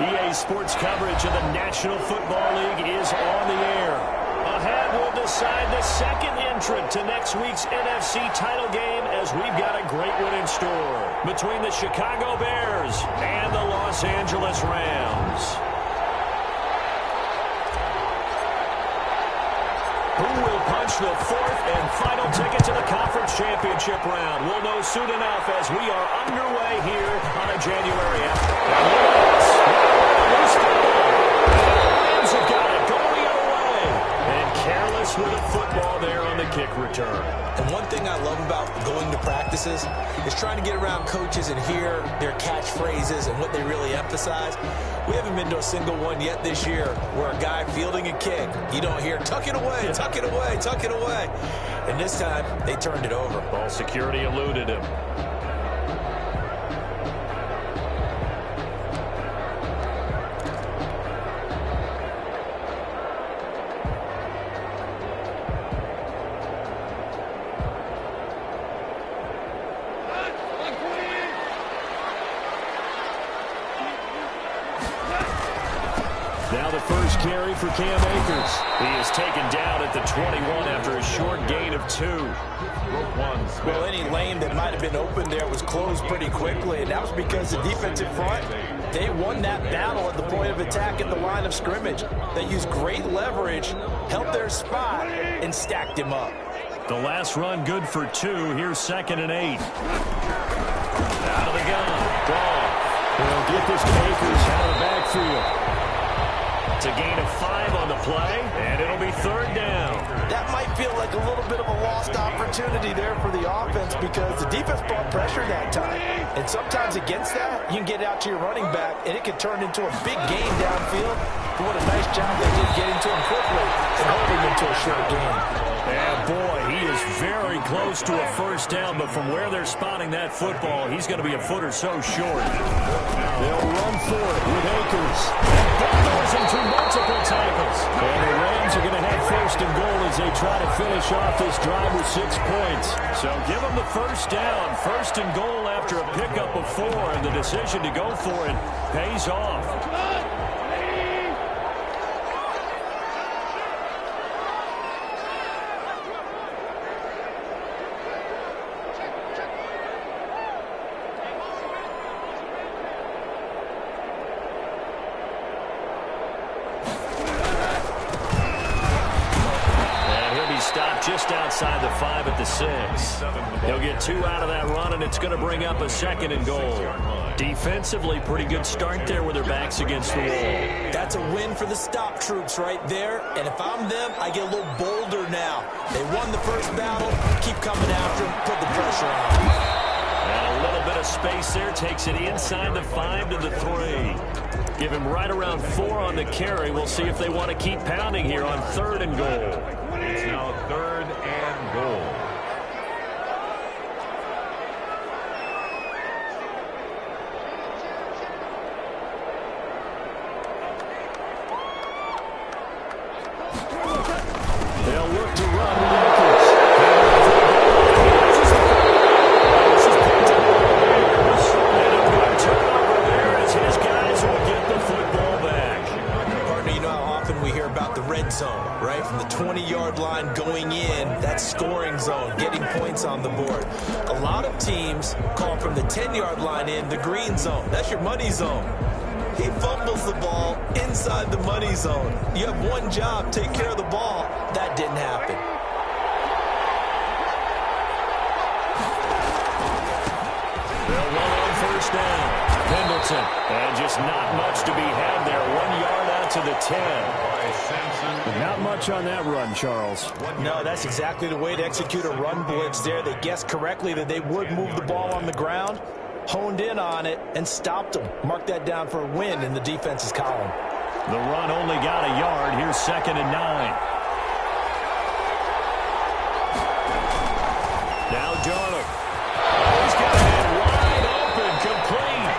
EA Sports coverage of the National Football League is on the air. Ahead will decide the second entrant to next week's NFC title game, as we've got a great one in store between the Chicago Bears and the Los Angeles Rams. Who will punch the fourth and final ticket to the conference championship round? We'll know soon enough as we are underway here on a January afternoon. The Rams have got it going the other way. And careless with a football there on the kick return. And one thing I love about going to practices is trying to get around coaches and hear their catchphrases and what they really emphasize. We haven't been to a single one yet this year where a guy fielding a kick, you don't hear, tuck it away, tuck it away, tuck it away. And this time, they turned it over. Ball security eluded him. Now the first carry for Cam Akers. He is taken down at the 21 after a short gain of 2. Well, any lane that might have been open there was closed pretty quickly, and that was because the defensive front, they won that battle at the point of attack at the line of scrimmage. They used great leverage, held their spot, and stacked him up. The last run good for 2. Here's 2nd and 8. Out of the gun. Ball. They'll get this to Akers out of the backfield. It's a gain of 5 on the play, and it'll be 3rd down. That might feel like a little bit of a lost opportunity there for the offense because the defense brought pressure that time. And sometimes against that, you can get out to your running back, and it can turn into a big gain downfield. But what a nice job they did getting to him quickly and holding him to a short gain. And boy, he is very close to a 1st down, but from where they're spotting that football, he's going to be a foot or so short. They'll run for it with Akers. Goes into multiple tackles. And the Rams are going to have 1st and goal as they try to finish off this drive with 6 points. So give them the 1st down. 1st and goal after a pickup of 4, and the decision to go for it pays off. Just outside the 5 at the 6. He'll get 2 out of that run, and it's going to bring up a 2nd and goal. Defensively, pretty good start there with their backs against the wall. That's a win for the stop troops right there, and if I'm them, I get a little bolder now. They won the first battle, keep coming after them, put the pressure on. And a little bit of space there, takes it inside the 5 to the 3. Give him right around 4 on the carry. We'll see if they want to keep pounding here on 3rd and goal. It's now 3rd and goal. They'll look to run with Akers. And a good turnover there as his guys will get the football back. Partner, you know how often we hear about the red zone, right? From the 20-yard line going in, that scoring zone, getting points on the board. A lot of teams call from the 10-yard line in the green zone. That's your money zone. He fumbles the ball inside the money zone. You have one job, take care of the ball. That didn't happen. They'll run on 1st down. Pendleton. And just not much to be had there. 1 yard out to the 10. Not much on that run, Charles. No, that's exactly the way to execute a run blitz there. They guessed correctly that they would move the ball on the ground, honed in on it, and stopped them. Mark that down for a win in the defense's column. The run only got a yard. Here's 2nd and 9. Now Darnold. He's got it wide open, complete.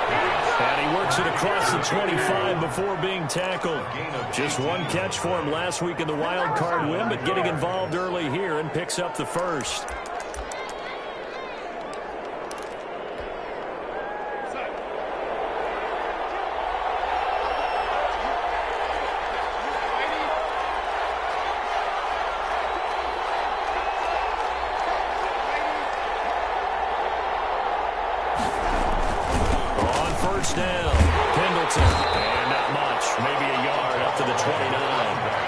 And he works it across the 25 before being tackled. Just 1 catch for him last week in the wild card win, but getting involved early here and picks up the 1st. first down. Pendleton. And not much. Maybe a yard up to the 29.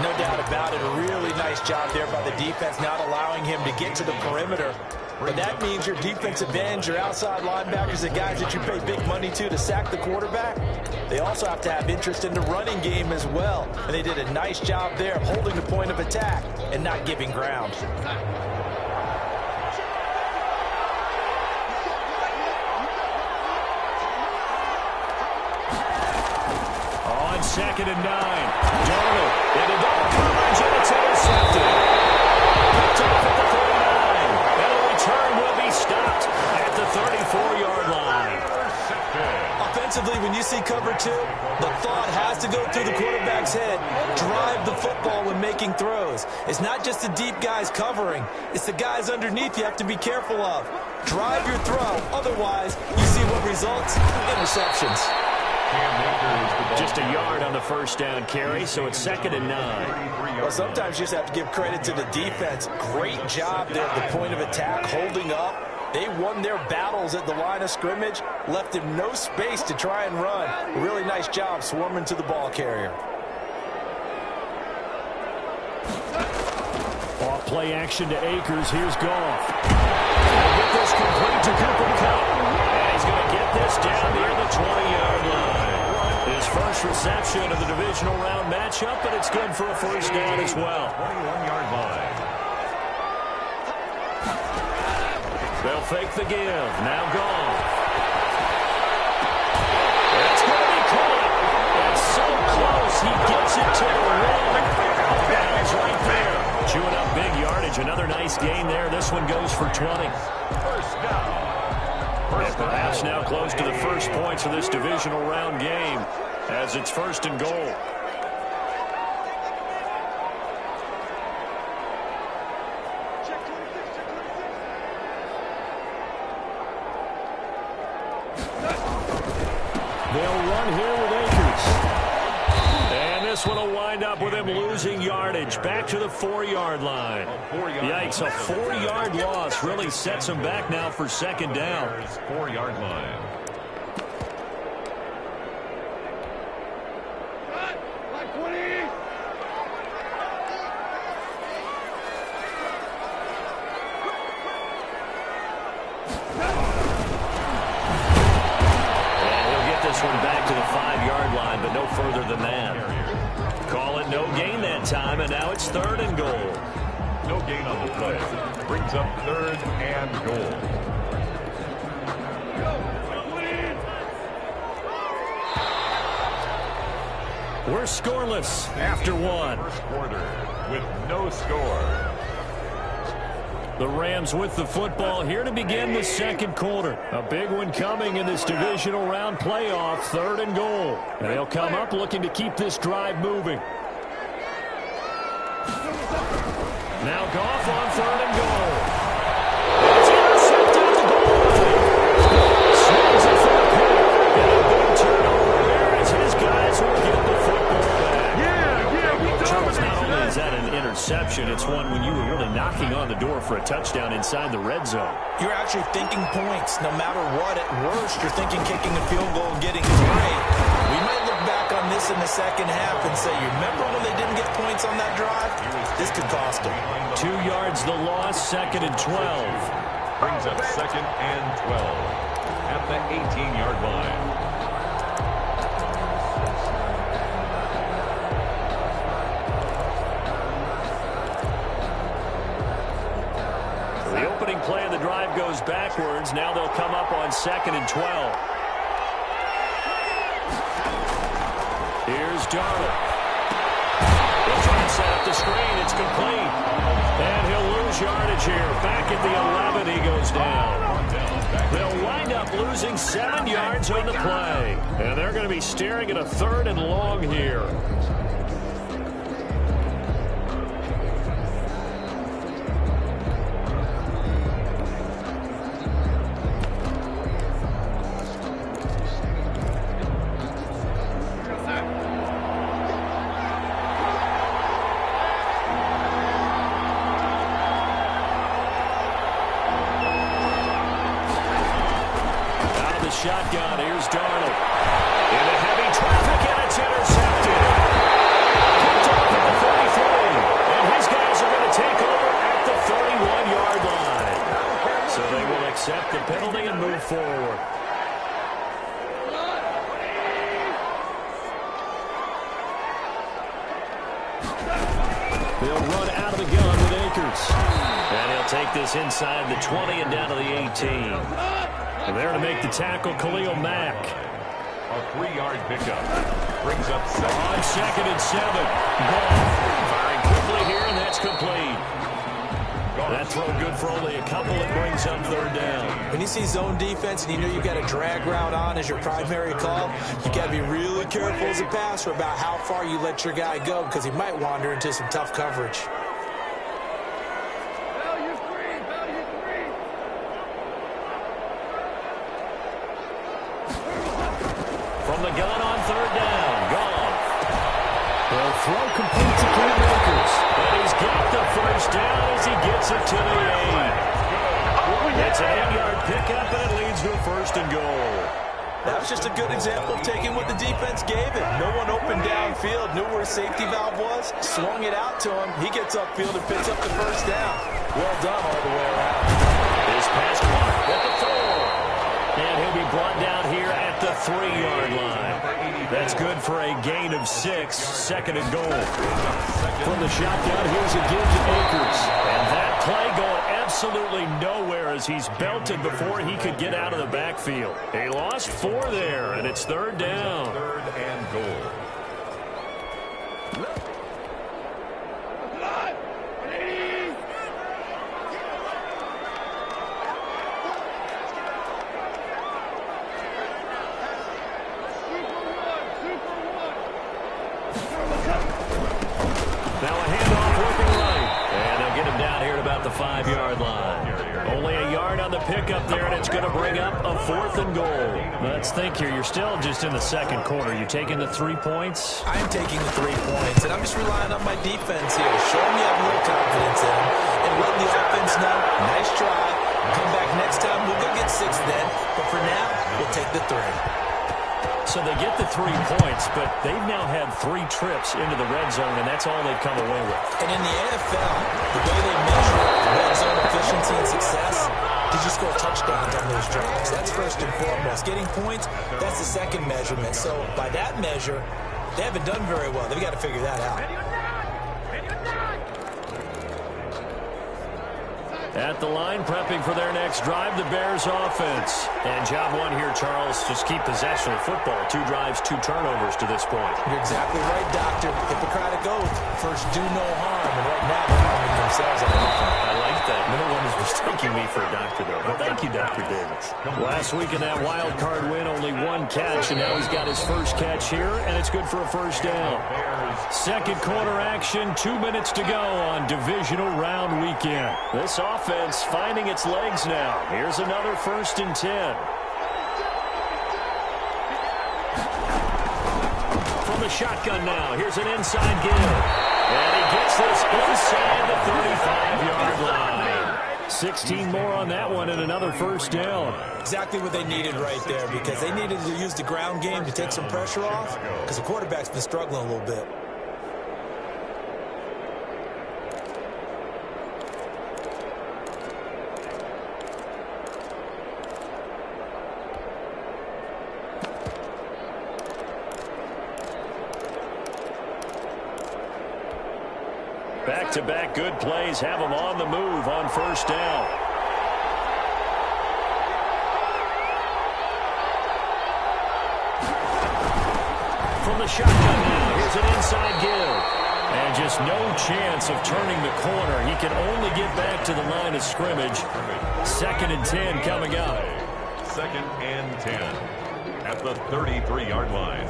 No doubt about it. A really nice job there by the defense, not allowing him to get to the perimeter. But that means your defensive ends, your outside linebackers, the guys that you pay big money to sack the quarterback, they also have to have interest in the running game as well. And they did a nice job there of holding the point of attack and not giving ground. On 2nd and 9. Darnold into double coverage, and it's intercepted. Picked off at the 39. And the return will be stopped at the 34-yard line. Offensively, when you see cover 2, the thought has to go through the quarterback's head. Drive the football when making throws. It's not just the deep guys covering. It's the guys underneath you have to be careful of. Drive your throw. Otherwise, you see what results? Interceptions. Just a yard on the first down carry, so it's 2nd and 9. Well, sometimes you just have to give credit to the defense. Great job there at the point of attack, holding up. They won their battles at the line of scrimmage, left him no space to try and run. A really nice job swarming to the ball carrier. Off play action to Akers. Here's Goff. Get this complete to Cooper Kupp. And he's going to get this down near the 20-yard line. His first reception of the divisional round matchup, but it's good for a first down as well. 21-yard line. They'll fake the give. Now Goff. It's going to be caught. It's so close. He gets it to the rim. Bounds right there. Chewing up big yardage. Another nice gain there. This one goes for 20. First down. And perhaps now close to the first points of this divisional round game as it's 1st and goal. They'll run here with Akers. And this one will wind up with him losing yardage back to the 4-yard line. Yikes, a 4-yard loss really sets him back now for 2nd down. 4-yard line. One back to the 5-yard line, but no further than that. Call it no gain that time, and now it's 3rd and goal. No gain on the play. Brings up 3rd and goal. We're scoreless after one. First quarter with no score. The Rams with the football here to begin the 2nd quarter. A big one coming in this divisional round playoff, 3rd and goal. And they'll come up looking to keep this drive moving. Now Goff on 3rd and goal. It's intercepted at the goal line. Swings it for a pick. And a big turnover there as his guys will get the football back. Charles, not only is that an interception, it's one when you were really knocking on the door for a touchdown inside the red zone. You're actually thinking points. No matter what, at worst, you're thinking kicking a field goal and getting 3. We might look back on this in the second half and say, you remember when they didn't get points on that drive? This could cost them. 2 yards the loss, 2nd and 12. Brings up 2nd and 12 at the 18-yard line. The opening play of the drive goes backwards. Now they'll come up on 2nd and 12. Here's Darnold. He'll try and set up the screen. It's complete. And he'll lose yardage here. Back at the 11, he goes down. They'll wind up losing 7 yards on the play. And they're going to be staring at a 3rd and long here. shotgun. Here's Darnold. Into heavy traffic, and it's intercepted. Picked off at the 33. And his guys are going to take over at the 31-yard line. So they will accept the penalty and move forward. They'll run out of the gun with Akers. And he'll take this inside the 20 and down to the 18. And there to make the tackle, Khalil Mack. A 3-yard pickup. Brings up on 2nd and 7. Ball firing quickly here, and that's complete. That throw good for only a couple. It brings up 3rd down. When you see zone defense and you know you've got a drag route on as your primary call, you got to be really careful as a passer about how far you let your guy go because he might wander into some tough coverage. From the gun on 3rd down. Gone. They'll throw complete to Cam Akers. And he's got the 1st down as he gets it to the 8. It's an 8-yard pickup, and it leads to a 1st and goal. That was just a good example of taking what the defense gave him. No one open downfield, knew where his safety valve was, swung it out to him. He gets upfield and picks up the 1st down. Well done all the way around. His pass caught at the 4. And he'll be brought down here at the 3-yard line. That's good for a gain of 6. 2nd and goal. From the shotgun, here's a give to Akers. And that play going absolutely nowhere as he's belted before he could get out of the backfield. He lost 4 there, and it's 3rd down. 3rd and goal. Now a handoff working right. And they'll get him down here at about the 5-yard line. Only a yard on the pickup there, and it's going to bring up a 4th and goal. Let's think here. You're still just in the 2nd quarter. You taking the 3 points? I'm taking the 3 points, and I'm just relying on my defense here. Show me I have a little confidence in them, and let the offense know, nice try. Come back next time. We'll go get 6 then. But for now, we'll take the 3. So they get the 3 points, but they've now had 3 trips into the red zone, and that's all they've come away with. And in the NFL, the way they measure red zone efficiency and success, did you score touchdowns on those drives? That's first and foremost. Getting points, that's the 2nd measurement. So by that measure, they haven't done very well. They've got to figure that out. At the line, prepping for their next drive, the Bears offense. And job 1 here, Charles, just keep possession of football. 2 drives, 2 turnovers to this point. You're exactly right, Doctor. Hippocratic oath. First, do no harm. And right now, they're harming themselves on offense. I like that. No one is mistaking me for a doctor, though. But thank you, Dr. Davis. Last week in that wild card win, only 1 catch, and now he's got his first catch here, and it's good for a 1st down. 2nd quarter action, 2 minutes to go on divisional round weekend. This offense finding its legs now. Here's another 1st and 10. From the shotgun now, here's an inside give. And he gets this inside the 35-yard line. 16 more on that one and another 1st down. Exactly what they needed right there, because they needed to use the ground game to take some pressure off, because the quarterback's been struggling a little bit. Back-to-back good plays have them on the move on 1st down. From the shotgun now, here's an inside give. And just no chance of turning the corner. He can only get back to the line of scrimmage. 2nd and 10 coming up. 2nd and 10 at the 33-yard line.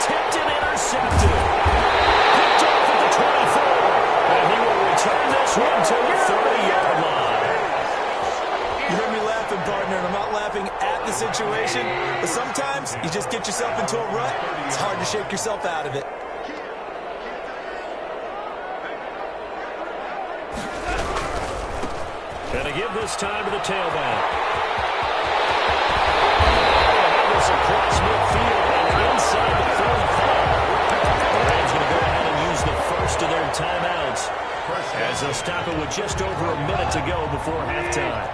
Tipped and intercepted. Picked off at the 24. And situation, but sometimes you just get yourself into a rut. It's hard to shake yourself out of it. Gonna give this time to the tailback. That was across midfield and inside the 45. The Rams going to go ahead and use the first of their timeouts as they'll stop it with just over a minute to go before halftime.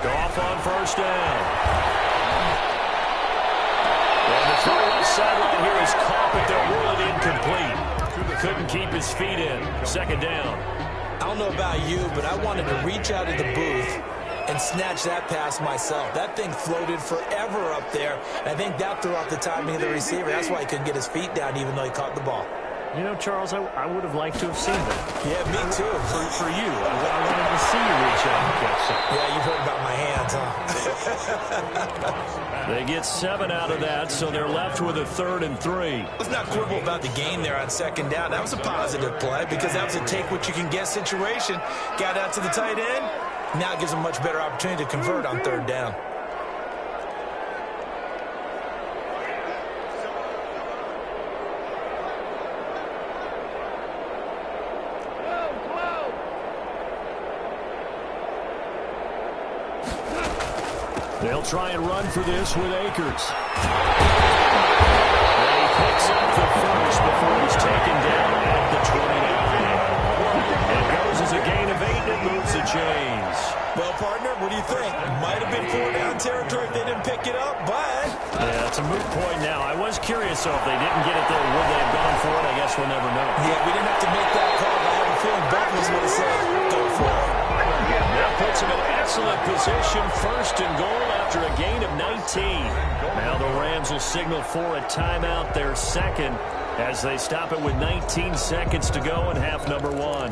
Goff on first down. And the throw left sideline here is caught, but they'll rule it incomplete. Couldn't keep his feet in. Second down. I don't know about you, but I wanted to reach out of the booth and snatch that pass myself. That thing floated forever up there. I think that threw off the timing of the receiver. That's why he couldn't get his feet down even though he caught the ball. You know, Charles, I would have liked to have seen that. Yeah, me too. For you. I wanted to see you reach out and catch something. Yeah, you've heard about my hands, huh? They get 7 out of that, so they're left with a 3rd and 3. Let's not quibble about the gain there on second down. That was a positive play because that was a take-what-you-can-get situation. Got out to the tight end. Now it gives them a much better opportunity to convert on third down. They'll try and run for this with Akers. And he picks up the first before he's taken down at the 29. And it goes as a gain of 8 and moves the chains. Well, partner, what do you think? Might have been 4-down territory if they didn't pick it up, but... Yeah, it's a moot point now. I was curious, so if they didn't get it there, would they have gone for it? I guess we'll never know. Yeah, we didn't have to make that call, but I have a feeling Buckles would have said, go for it. That puts him in excellent position, 1st and goal after a gain of 19. Now the Rams will signal for a timeout, their second, as they stop it with 19 seconds to go in half number 1.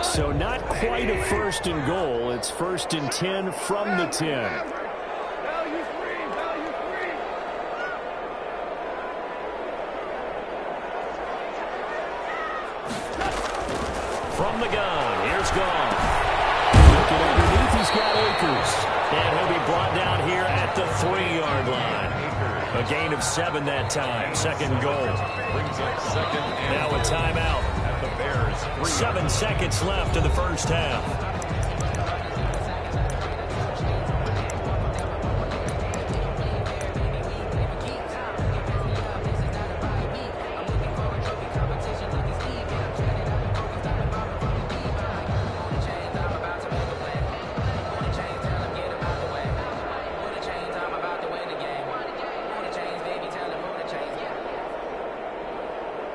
So not quite a 1st and goal. It's 1st and 10 from the 10. From the gun, here's Goff. Looking underneath, he's got Akers. And he'll be brought down here at the 3-yard line. A gain of 7 that time. 2nd goal. Now a timeout. 7 seconds left in the first half.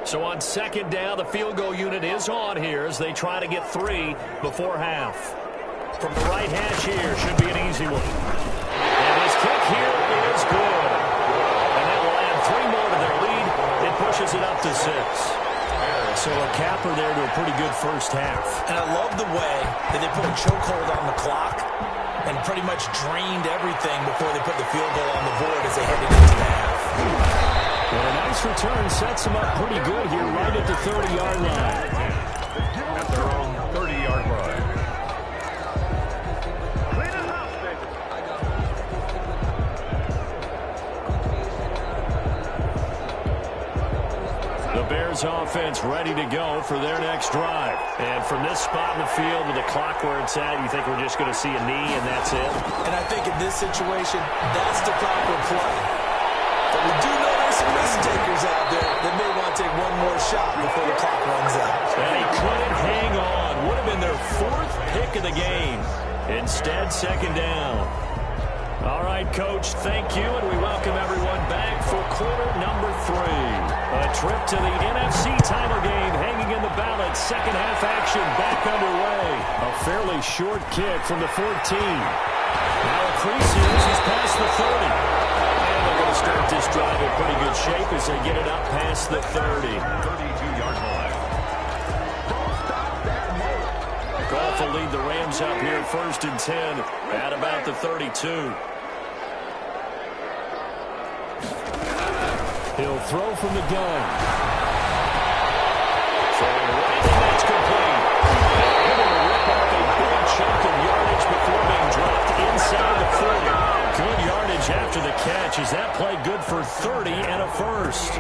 So on second down, the field goal unit is on here as they try to get 3 before half. From the right hash here, should be an easy one. And his kick here is good. And that will add 3 more to their lead. It pushes it up to 6. So a capper there to a pretty good first half. And I love the way that they put a chokehold on the clock and pretty much drained everything before they put the field goal on the board as they headed into the half. Well, a nice return sets them up pretty good here right at the 30-yard line. At their own 30-yard line. The Bears offense ready to go for their next drive. And from this spot in the field with the clock where it's at, you think we're just going to see a knee and that's it? And I think in this situation, that's the proper play. But we do know there's some risk takers out there that may want to take one more shot before the clock runs out. And he couldn't hang on. Would have been their 4th pick of the game. Instead, 2nd down. All right, Coach, thank you, and we welcome everyone back for quarter number 3. A trip to the NFC title game hanging in the balance. Second half action back underway. A fairly short kick from the 14. Now increasing as he's past the 30. Start this drive in pretty good shape as they get it up past the 30. 32-yard line. Goff will lead the Rams up here 1st and 10 at about the 32. He'll throw from the gun. Throwing right, and that's complete. Able to rip off a big chunk of yardage before being dropped inside the 40. Good yardage after the catch. Is that play good for 30 and a first?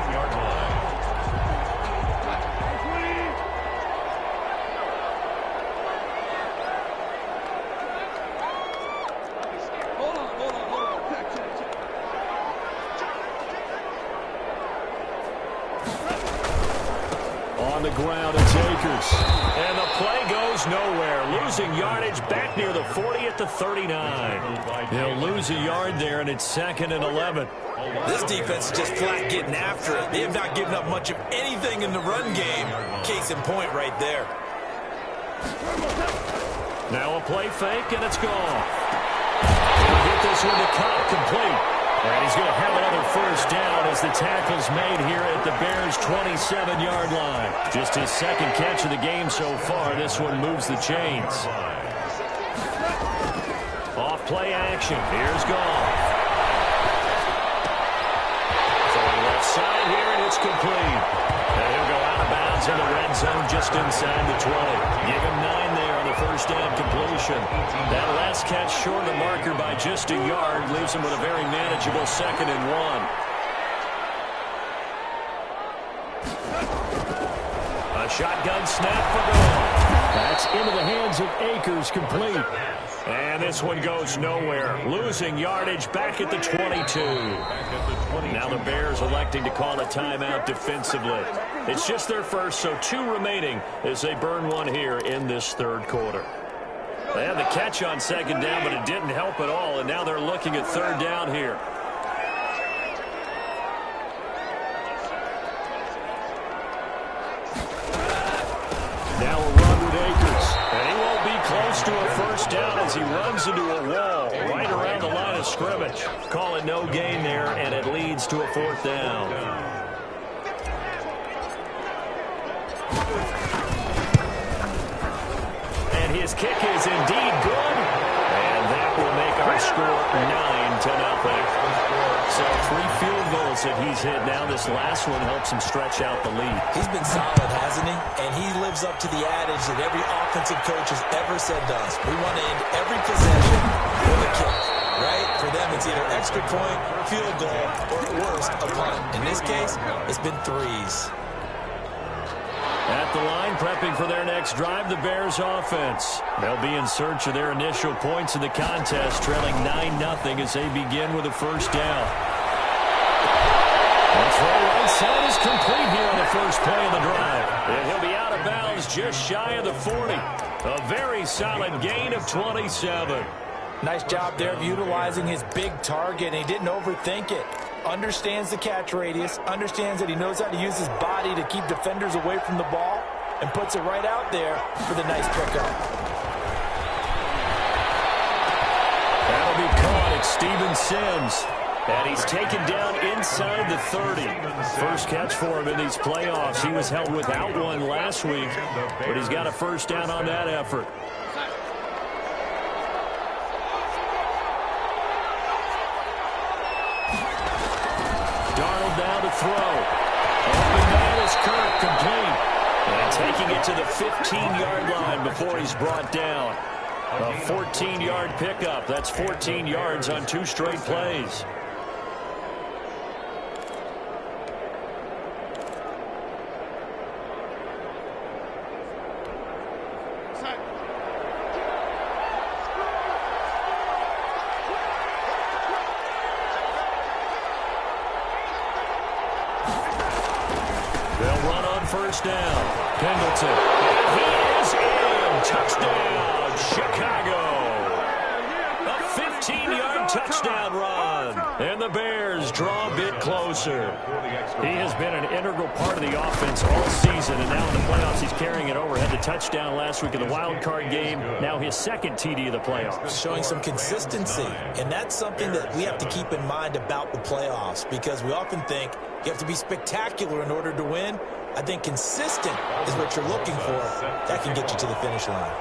On the ground, it's Akers. And the play goes nowhere. Losing yardage back near the 40 at the 39. They'll lose a yard there, and it's 2nd and 11. This defense is just flat getting after it. They have not given up much of anything in the run game. Case in point right there. Now a play fake, and it's gone. He'll get this one to Cobb, complete. And he's going to have another first down as the tackle's made here at the Bears' 27-yard line. Just his second catch of the game so far. This one moves the chains. Off play action. Here's Goff. Throwing left side here, and it's complete. And he'll go out of bounds in the red zone just inside the 20. Give him 9 there on the first down completion. That last catch short of the marker by just a yard leaves him with a very manageable 2nd and 1. A shotgun snap for Goff. That's into the hands of Akers, complete. And this one goes nowhere. Losing yardage back at the 22. Now the Bears electing to call a timeout defensively. It's just their first, so 2 remaining as they burn one here in this third quarter. They had the catch on 2nd down, but it didn't help at all, and now they're looking at 3rd down here. Now a run with Akers, and he won't be close to a first down as he runs into a wall right around the line of scrimmage. Call it no gain there, and it leads to a 4th down. And his kick is indeed good, and that will make our score 9-0. So 3 field goals that he's hit now. This last one helps him stretch out the lead. He's been solid, hasn't he? And he lives up to the adage that every offensive coach has ever said to us. We want to end every possession with a kick, right? For them, it's either extra point, field goal, or at worst, a punt. In this case, it's been 3s. At the line, prepping for their next drive, the Bears offense. They'll be in search of their initial points in the contest, trailing 9-0 as they begin with a first down. The throw right side is complete here on the first play of the drive. And he'll be out of bounds just shy of the 40. A very solid gain of 27. Nice job there of utilizing his big target, and he didn't overthink it. Understands the catch radius, understands that he knows how to use his body to keep defenders away from the ball, and puts it right out there for the nice pickup. That'll be caught at Steven Sims. And he's taken down inside the 30. First catch for him in these playoffs. He was held without one last week, but he's got a first down on that effort. Darnold down to throw. Open man is Kirk, complete. And taking it to the 15-yard line before he's brought down. A 14-yard pickup. That's 14 yards on 2 straight plays. They'll run on first down. Pendleton. And he is in. Touchdown, Chicago. A 15-yard touchdown run. And the Bears draw a bit closer. He has been an integral part of the offense all season, and now in the playoffs he's carrying it over. Had the touchdown last week in the wild card game. Now his second TD of the playoffs. Showing some consistency, and that's something that we have to keep in mind about the playoffs, because we often think you have to be spectacular in order to win. I think consistent is what you're looking for. That can get you to the finish line.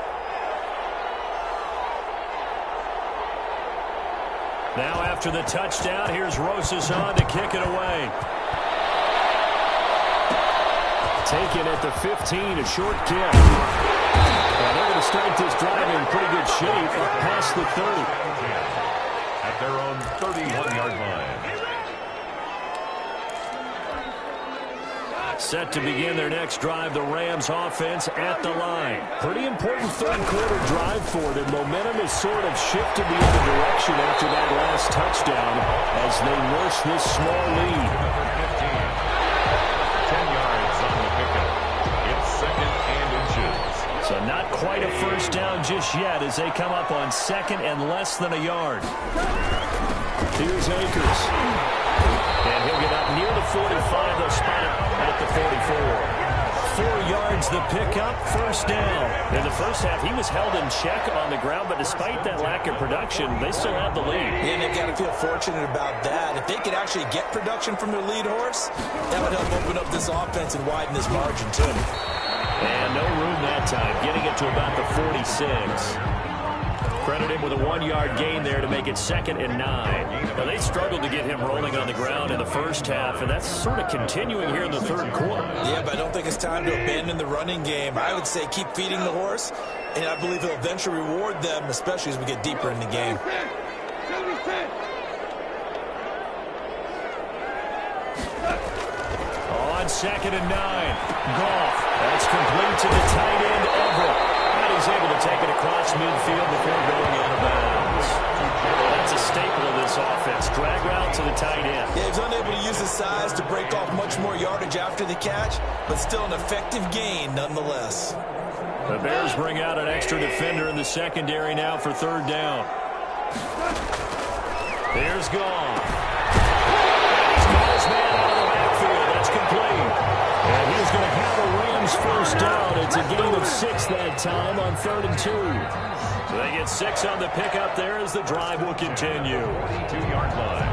Now after the touchdown, here's Rosas on to kick it away. Taken at the 15, a short kick. They're going to start this drive in pretty good shape up past the 30. At their own 31-yard line. Set to begin their next drive, the Rams offense at the line. Pretty important third quarter drive for them. Momentum has sort of shifted the other direction after that last touchdown as they nurse this small lead. Number 15. 10 yards on the pickup. It's second and inches. So not quite a first down just yet as they come up on second and less than a yard. Here's Akers. And he'll get up near the 45. They'll spot it at the 44. 4 yards the pickup, first down. In the first half, he was held in check on the ground, but despite that lack of production, they still have the lead. And they've got to feel fortunate about that. If they could actually get production from their lead horse, that would help open up this offense and widen this margin, too. And no room that time, getting it to about the 46. Credit him with a 1-yard gain there to make it second and 9. Now, they struggled to get him rolling on the ground in the first half, and that's sort of continuing here in the third quarter. Yeah, but I don't think it's time to abandon the running game. I would say keep feeding the horse, and I believe he'll eventually reward them, especially as we get deeper in the game. On second and 9, Goff. That's complete to the tight end, Everett. He's able to take it across midfield before going out of bounds. That's a staple of this offense. Drag route to the tight end. Yeah, he's unable to use his size to break off much more yardage after the catch, but still an effective gain nonetheless. The Bears bring out an extra defender in the secondary now for third down. Here's Goff. And he's got his man out of the backfield. That's complete. And he's going to have a Rams first down. It's a gain of 6 that time on 3rd and 2. So they get 6 on the pickup there as the drive will continue. 2-yard line.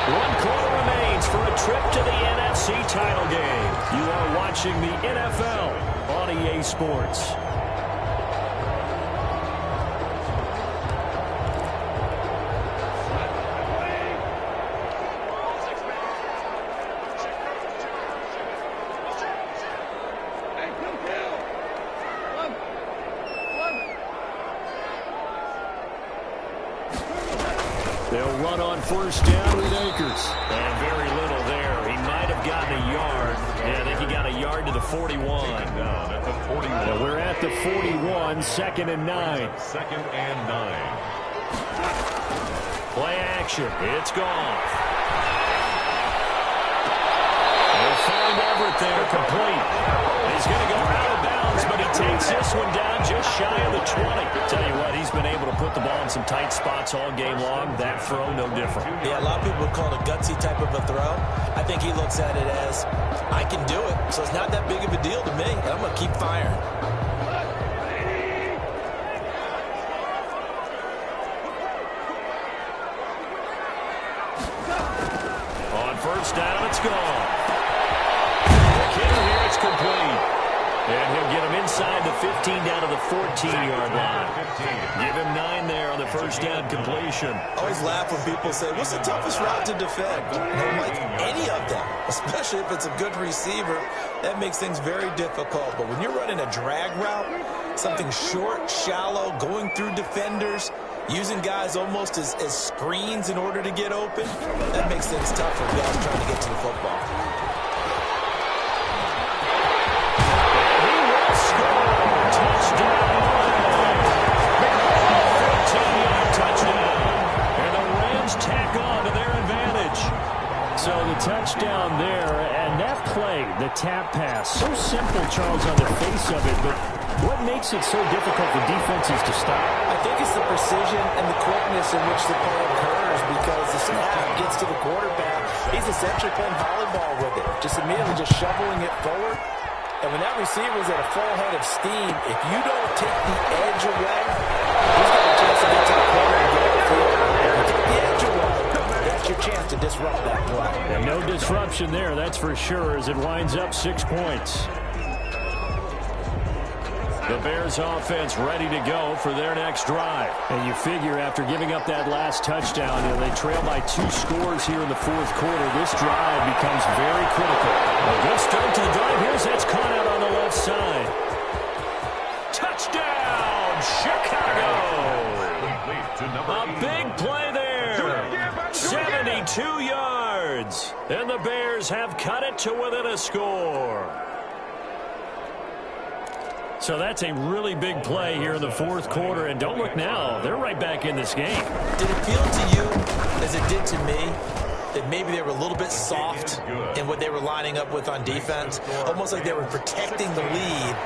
1 quarter remains for a trip to the NFC title game. You are watching the NFL on EA Sports. They'll run on first down with Akers. And very little there. He might have gotten a yard. Yeah, I think he got a yard to the 41. Down at the 41. And we're at the 41, second and 9. Second and 9. Play action. It's gone. They'll find Everett there, complete. He's going to go out of bounds, but he takes this one down just shy of the 20. Tell you what, he's been able to put the ball in some tight spots all game long. That throw, no different. Yeah, a lot of people would call it a gutsy type of a throw. I think he looks at it as, I can do it, so it's not that big of a deal to me, and I'm going to keep firing. On first down, it's gone. The kick here, it's complete. And he'll get him inside the 15 down to the 14-yard line. Give him 9 there on the first down completion. I always laugh when people say, what's the toughest route to defend? No, like any of them, especially if it's a good receiver. That makes things very difficult. But when you're running a drag route, something short, shallow, going through defenders, using guys almost as screens in order to get open, that makes things tough for guys trying to get to the football. So the touchdown there, and that play, the tap pass, so simple, Charles, on the face of it, but what makes it so difficult for defenses to stop? I think it's the precision and the quickness in which the play occurs, because the snap gets to the quarterback. He's essentially playing volleyball with it, just immediately just shoveling it forward. And when that receiver's at a full head of steam, if you don't take the edge away, he's got a chance to get to the corner and get the field. If you take the edge away, that's your chance to disrupt that play. And no disruption there, that's for sure, as it winds up 6 points. The Bears offense ready to go for their next drive. And you figure after giving up that last touchdown, they trail by 2 scores here in the fourth quarter. This drive becomes very critical. A good start to the drive. Here's that's caught out on the left side. Touchdown, Chicago! A big play there. 72 yards. And the Bears have cut it to within a score. So that's a really big play here in the fourth quarter. And don't look now. They're right back in this game. Did it feel to you, as it did to me, that maybe they were a little bit soft in what they were lining up with on defense? Almost like they were protecting the lead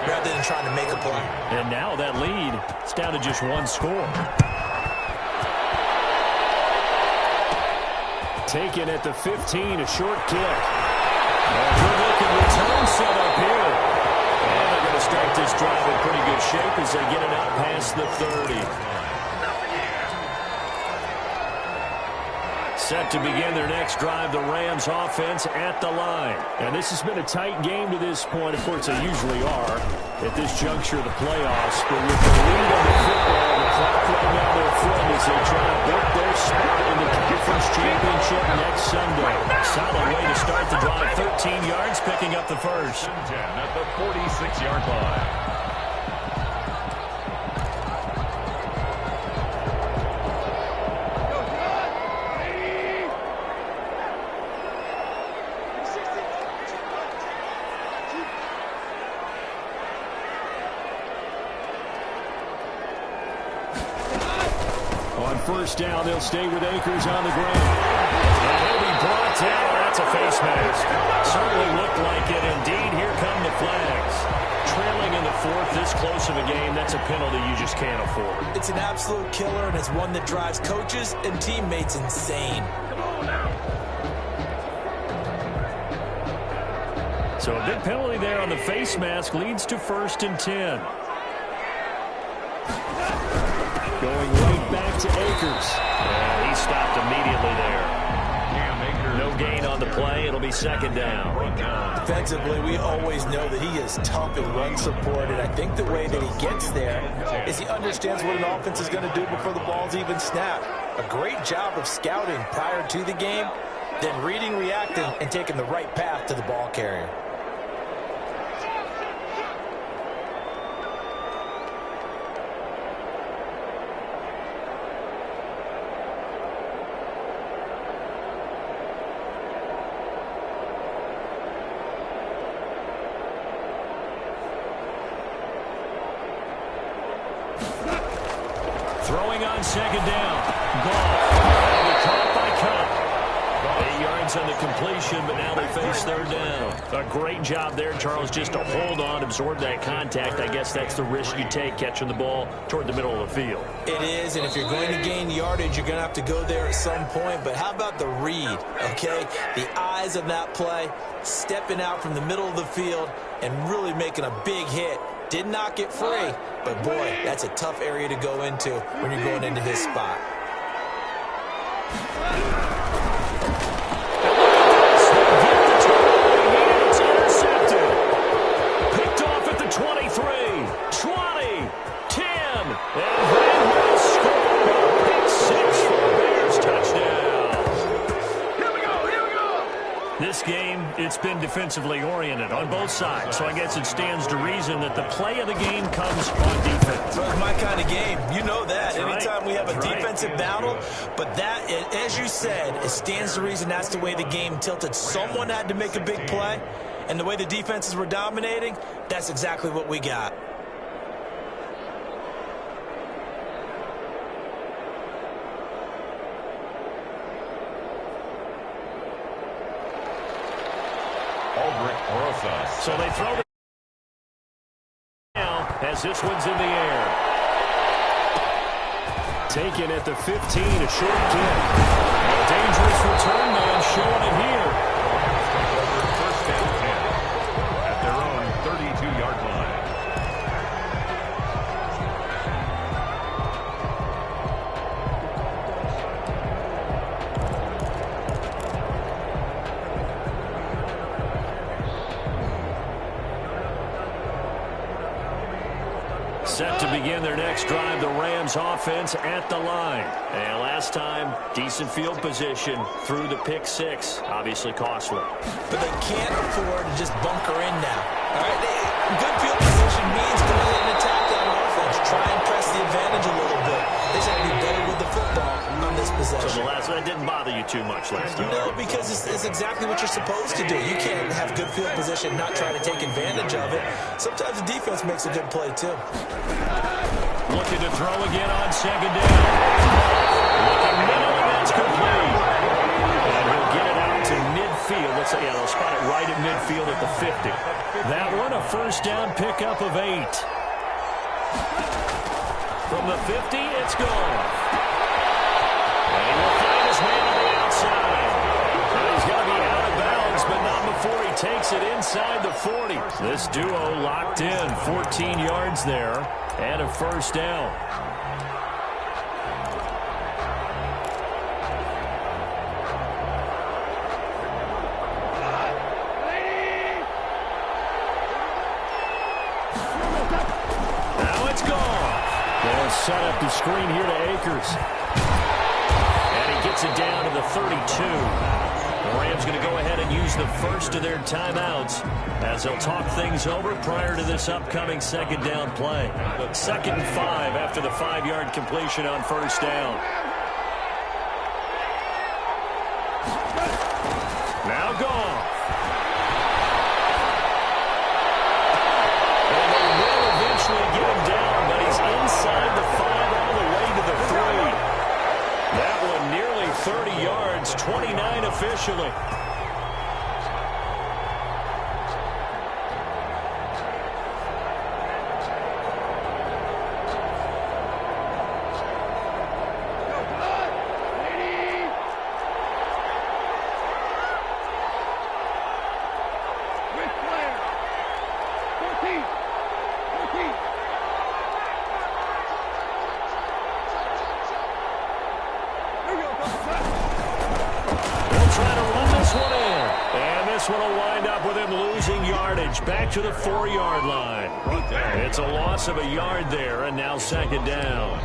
rather than trying to make a play. And now that lead is down to just 1 score. Taken at the 15, a short kick. Good looking return set up here. And they're going to start this drive in pretty good shape as they get it out past the 30. Set to begin their next drive, the Rams offense at the line. And this has been a tight game to this point. Of course, they usually are at this juncture of the playoffs. But with the lead on the football, the clock right now their friend as they try to book their spot in the conference championship next Sunday. Solid way to start the drive. 13 yards, picking up the first. 10 at the 46-yard line. First down, they'll stay with Akers on the ground. And he'll be brought down. That's a face mask. Certainly looked like it. Indeed, here come the flags. Trailing in the fourth, this close of a game, that's a penalty you just can't afford. It's an absolute killer, and it's one that drives coaches and teammates insane. So a big penalty there on the face mask leads to 1st and 10. Going right back to Akers. And he stopped immediately there. No gain on the play. It'll be 2nd down. Defensively, we always know that he is tough in run support, and I think the way that he gets there is he understands what an offense is going to do before the ball's even snapped. A great job of scouting prior to the game, then reading, reacting, and taking the right path to the ball carrier. Throwing on 2nd down. Goff. And he caught by Cup. 8 yards on the completion, but now they face 3rd down. A great job there, Charles, just to hold on, absorb that contact. I guess that's the risk you take, catching the ball toward the middle of the field. It is, and if you're going to gain yardage, you're going to have to go there at some point. But how about the read, okay? The eyes of that play, stepping out from the middle of the field and really making a big hit. Did not get free, but boy, that's a tough area to go into when you're going into his spot. It's intercepted. Picked off at the 23, 20, 10, and they will score a pick 6 for a Bears touchdown. Here we go. This game, it's been defensively oriented on both sides, so I guess it stands to reason that the play of the game comes on defense. Well, it's my kind of game. You know that. That's anytime right. we have a That's defensive right. battle, but that, as you said, it stands to reason that's the way the game tilted. Someone had to make a big play, and the way the defenses were dominating, that's exactly what we got. So they throw it now as this one's in the air. Taken at the 15, a short kick. A dangerous return man showing it here. 1st and 10 at their own 32-yard line. Set to begin their next drive, the Rams offense at the line. And last time, decent field position through the pick six. Obviously costly. But they can't afford to just bunker in now. All right, good field position means go ahead and attack that offense. Try and press the advantage a little bit. They just have to be better with the football on this possession. So that didn't bother you too much last time? No, because it's exactly what you're supposed to do. You can't have good field position, not try to take advantage of it. Sometimes the defense makes a good play, too. Looking to throw again on second down. Looking middle, and that's complete. And he'll get it out to midfield. They'll spot it right at midfield at the 50. That one, a first down pickup of 8. From the 50, it's gone. And he will find his man on the outside. And he's going to be out of bounds, but not before he takes it inside the 40. This duo locked in, 14 yards there, and a first down. Now it's gone. They'll set up the screen here to Akers. And he gets it down to the 32. The Rams going to go ahead and use the first of their timeouts as they'll talk things over prior to this upcoming second down play. 2nd and 5 after the 5-yard completion on first down. Now gone. And they will eventually get him down, but he's inside the 5 all the way to the 3. That one nearly 30 yards, 29 officially. Back to the 4-yard line. It's a loss of a yard there, and now second down.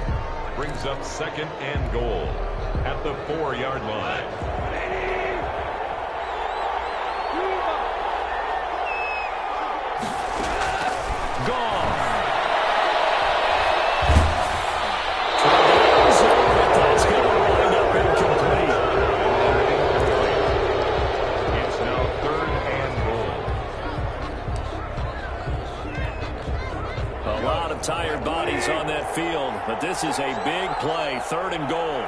Brings up 2nd and goal at the 4-yard line. Gone. That's going to wind up incomplete. It's now 3rd and goal. A lot of tired bodies on that field, but this is a big play, 3rd and goal.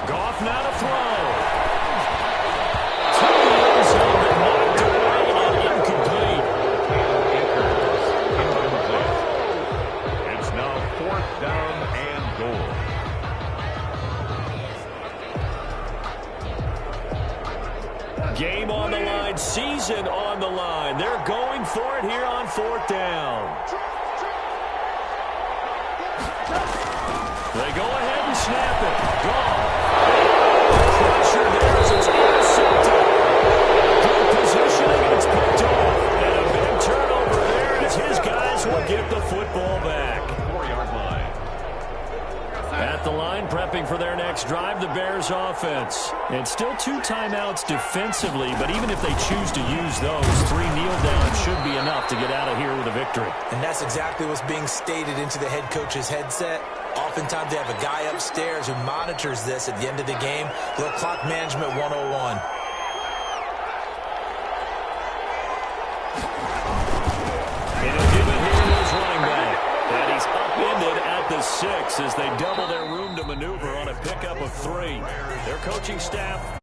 Goff now to throw. To the end zone, but knocked away and incomplete. It's now 4th down and goal. Game on the line, season on the line. They're going for it here on 4th down. They go ahead and snap it. Gone. Pressure there as it's intercepted. Good positioning, and it's picked off. And a big turnover there as his guys will get the football back. 4-yard line. At the line, prepping for their next drive, the Bears offense. And still 2 timeouts defensively, but even if they choose to use those, 3 kneel downs should be enough to get out of here with a victory. And that's exactly what's being stated into the head coach's headset. Oftentimes they have a guy upstairs who monitors this at the end of the game. Little clock management 101. And he'll give it here to his running back. And he's upended at the 6 as they double their room to maneuver on a pickup of 3. Their coaching staff